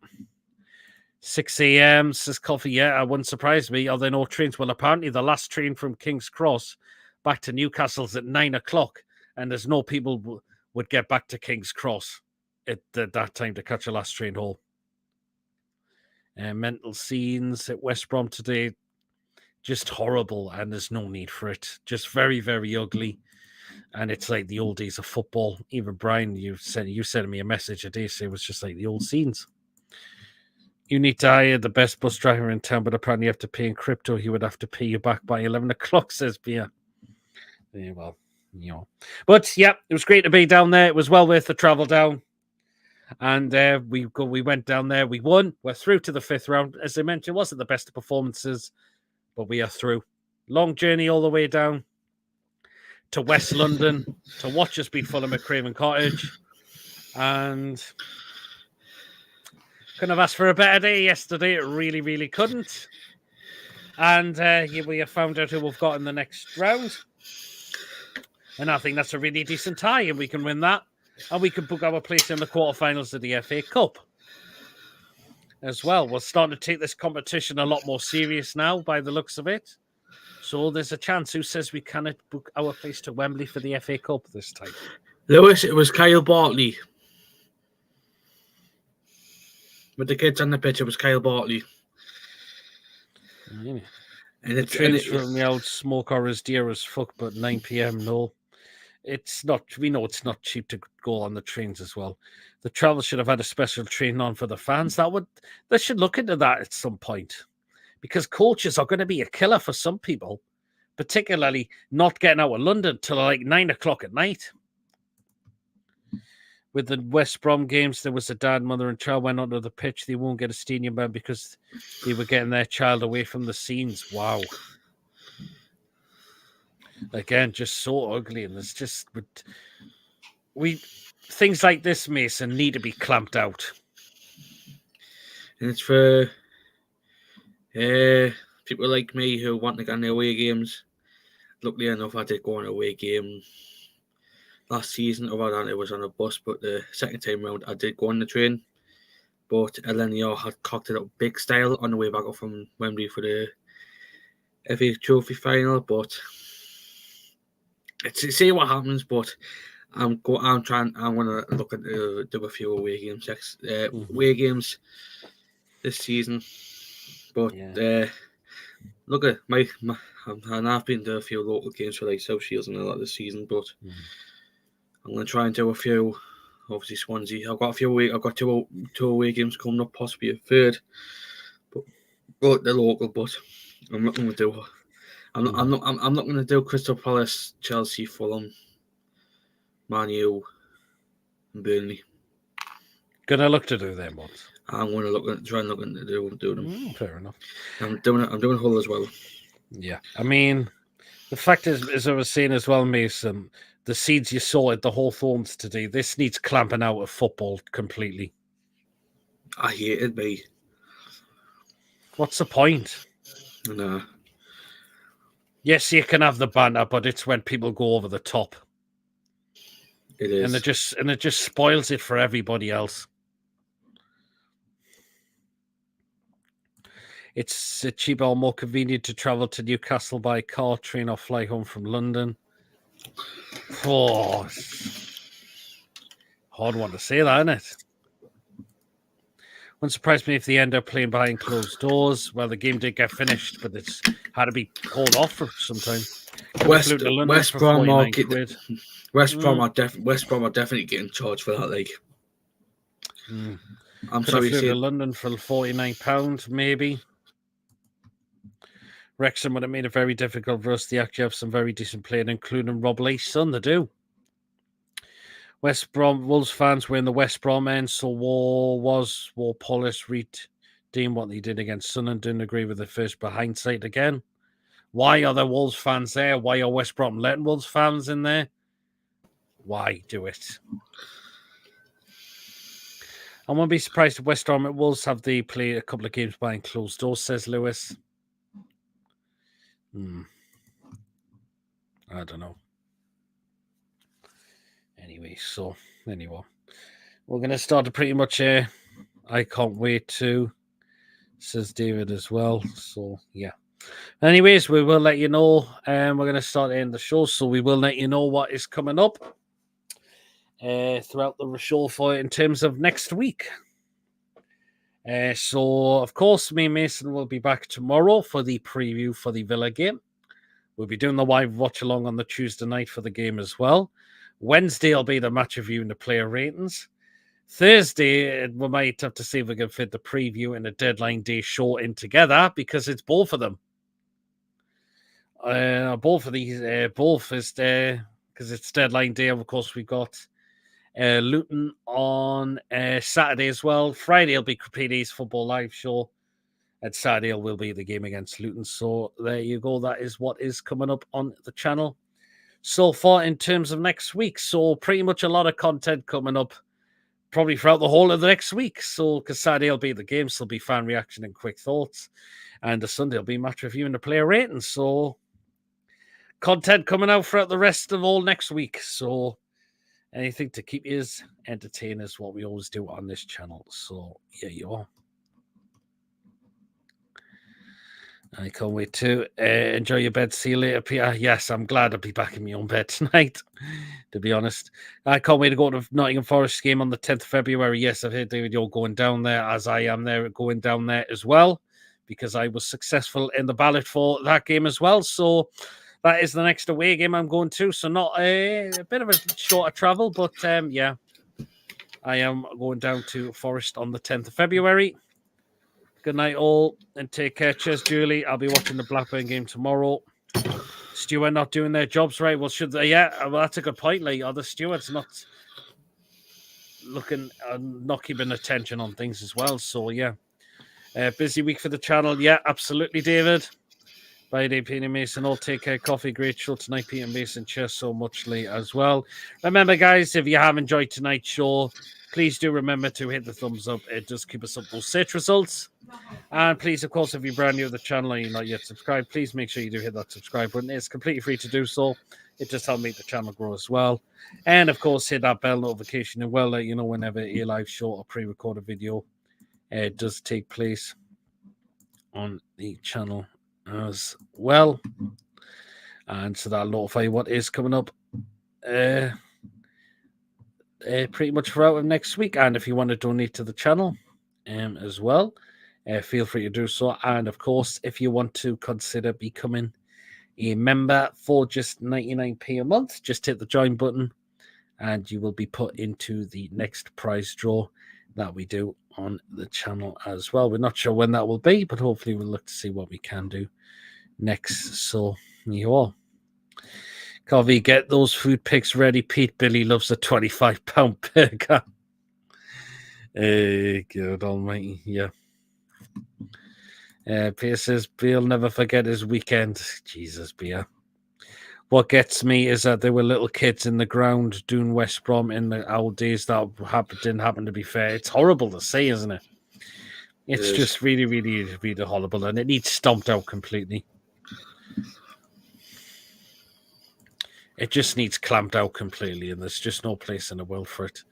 6 a.m, says Coffee, yeah, it wouldn't surprise me. Are there no trains? Well, apparently the last train from King's Cross back to Newcastle's at 9 o'clock, and there's no people would get back to King's Cross at that time to catch a last train home. Mental scenes at West Brom today, just horrible, and there's no need for it. Just very, very ugly. And it's like the old days of football. Even Brian, you sent me a message a day saying it was just like the old scenes. You need to hire the best bus driver in town, but apparently you have to pay in crypto. He would have to pay you back by 11 o'clock, says Bia. Yeah, well, you know. But, yeah, it was great to be down there. It was well worth the travel down. And we went down there. We won. We're through to the 5th round. As I mentioned, it wasn't the best of performances, but we are through. Long journey all the way down to West London to watch us beat Fulham at Craven Cottage. And couldn't have asked for a better day yesterday. It really, really couldn't. And we have found out who we've got in the next round. And I think that's a really decent tie, and we can win that. And we can book our place in the quarterfinals of the FA Cup as well. We're starting to take this competition a lot more serious now by the looks of it. So there's a chance. Who says we cannot book our place to Wembley for the FA Cup this time? Lewis, it was Kyle Bartley. With the kids on the pitch, it was Kyle Bartley. Yeah. And the trains from the old smoke are as dear as fuck, but 9 p.m, no. It's not. We know it's not cheap to go on the trains as well. The travel should have had a special train on for the fans. They should look into that at some point, because coaches are going to be a killer for some people, particularly not getting out of London till like 9 o'clock at night. With the West Brom games, there was a dad, mother, and child went onto the pitch. They won't get a stadium ban because they were getting their child away from the scenes. Wow. Again, just so ugly, and it's just things like this, Mason, need to be clamped out. And it's for people like me who want to go on the away games. Luckily enough, I did go on an away game last season. Other than it was on a bus, but the second time round, I did go on the train. But Elenio had cocked it up big style on the way back up from Wembley for the FA Trophy final, but let's see what happens. But I'm gonna look at do a few away games away games this season. But look at I've been to a few local games for like South Shields and a lot this season, but I'm gonna try and do a few. Obviously Swansea. I've got two away games coming up, possibly a third. But they're local. But I'm not gonna do. I'm not going to do Crystal Palace, Chelsea, Fulham, Man U, and Burnley. Gonna look to do them ones. I'm going to try and look into do them. Fair enough. I'm doing Hull as well. Yeah, I mean, the fact is, as I was saying as well, Mason, the seeds you saw at the Hawthorns today, this needs clamping out of football completely. I hate it, mate. What's the point? No. Yes, you can have the banter, but it's when people go over the top. It is. And it just spoils it for everybody else. It's cheaper or more convenient to travel to Newcastle by car, train, or fly home from London. Oh, hard one to say that, isn't it? Wouldn't surprise me if they end up playing behind closed doors. Well, the game did get finished, but it's had to be called off for some time. West Brom are definitely getting charged for that. Like, I'm sorry, to London for £49, maybe. Wrexham would have made it very difficult for us. They actually have some very decent players, including Rob Lee's son. They do. West Brom Wolves fans were in the West Brom end, so War Polish redeemed what they did against Sunderland. Didn't agree with the first, but hindsight again. Why are there Wolves fans there? Why are West Brom letting Wolves fans in there? Why do it? I won't be surprised if West Brom and Wolves have they played a couple of games behind closed doors, says Lewis. I don't know. Anyway, we're going to start pretty much I can't wait to, says David as well. So, yeah. Anyways, we will let you know. We're going to start in the show, so we will let you know what is coming up throughout the show for in terms of next week. So, of course, me and Mason will be back tomorrow for the preview for the Villa game. We'll be doing the live watch along on the Tuesday night for the game as well. Wednesday will be the match review and the player ratings. Thursday, we might have to see if we can fit the preview and the deadline day show in together because it's both of them. Both of these, both is there because it's deadline day. Of course, we got Luton on Saturday as well. Friday will be PD's football live show. And Saturday will be the game against Luton. So there you go. That is what is coming up on the channel so far in terms of next week. So pretty much a lot of content coming up probably throughout the whole of the next week. So because Saturday will be the game, so it'll be fan reaction and quick thoughts. And the Sunday will be match review and the player ratings. So content coming out throughout the rest of all next week. So anything to keep you entertained is what we always do on this channel. So here you are. I can't wait to enjoy your bed. See you later, Peter. Yes, I'm glad I'll be back in my own bed tonight, to be honest. I can't wait to go to Nottingham Forest game on the 10th of February. Yes, I've heard, David, you're going down there, as I am there, going down there as well, because I was successful in the ballot for that game as well. So that is the next away game I'm going to. So not a bit of a shorter travel, but yeah, I am going down to Forest on the 10th of February. Good night, all, and take care. Cheers, Julie. I'll be watching the Blackburn game tomorrow. Stewart not doing their jobs right. Well, should they? Yeah, well, that's a good point. Like, are the stewards not looking, not keeping attention on things as well? So, yeah. Busy week for the channel. Yeah, absolutely, David. Bye, day, Peter Mason. All take care. Coffee, great show tonight, Peter Mason. Cheers so much, Lee, as well. Remember, guys, if you have enjoyed tonight's show, please do remember to hit the thumbs up. It does keep us up those search results. And please, of course, if you're brand new to the channel and you're not yet subscribed, please make sure you do hit that subscribe button. It's completely free to do so. It just helps make the channel grow as well. And, of course, hit that bell notification and we'll let you know whenever a live show or pre-recorded video does take place on the channel as well. And so that'll notify you what is coming up pretty much throughout next week. And if you want to donate to the channel as well, feel free to do so. And of course, if you want to consider becoming a member for just 99p a month, just hit the join button and you will be put into the next prize draw that we do on the channel as well. We're not sure when that will be, but hopefully we'll look to see what we can do next. So you all. Covey, get those food pics ready. Pete Billy loves a £25 burger. Good almighty, yeah. Peter says, Be'll never forget his weekend. Jesus, Beer. What gets me is that there were little kids in the ground doing West Brom in the old days that didn't happen to be fair. It's horrible to say, isn't it? It's just really, really, really horrible, and it needs stomped out completely. It just needs clamped out completely, and there's just no place in the world for it.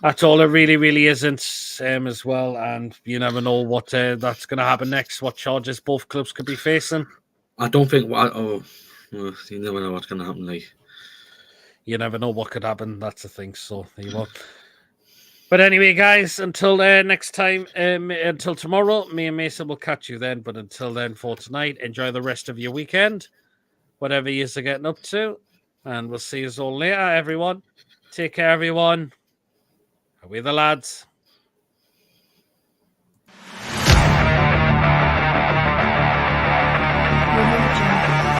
That's all. It really, really isn't as well, and you never know what that's going to happen next, what charges both clubs could be facing. I don't think... you never know what's going to happen. Like, you never know what could happen. That's the thing. So there you go. But anyway, guys, until next time, until tomorrow, me and Mason will catch you then. But until then, for tonight, enjoy the rest of your weekend, whatever you're getting up to, and we'll see you all later, everyone. Take care, everyone. We're the lads.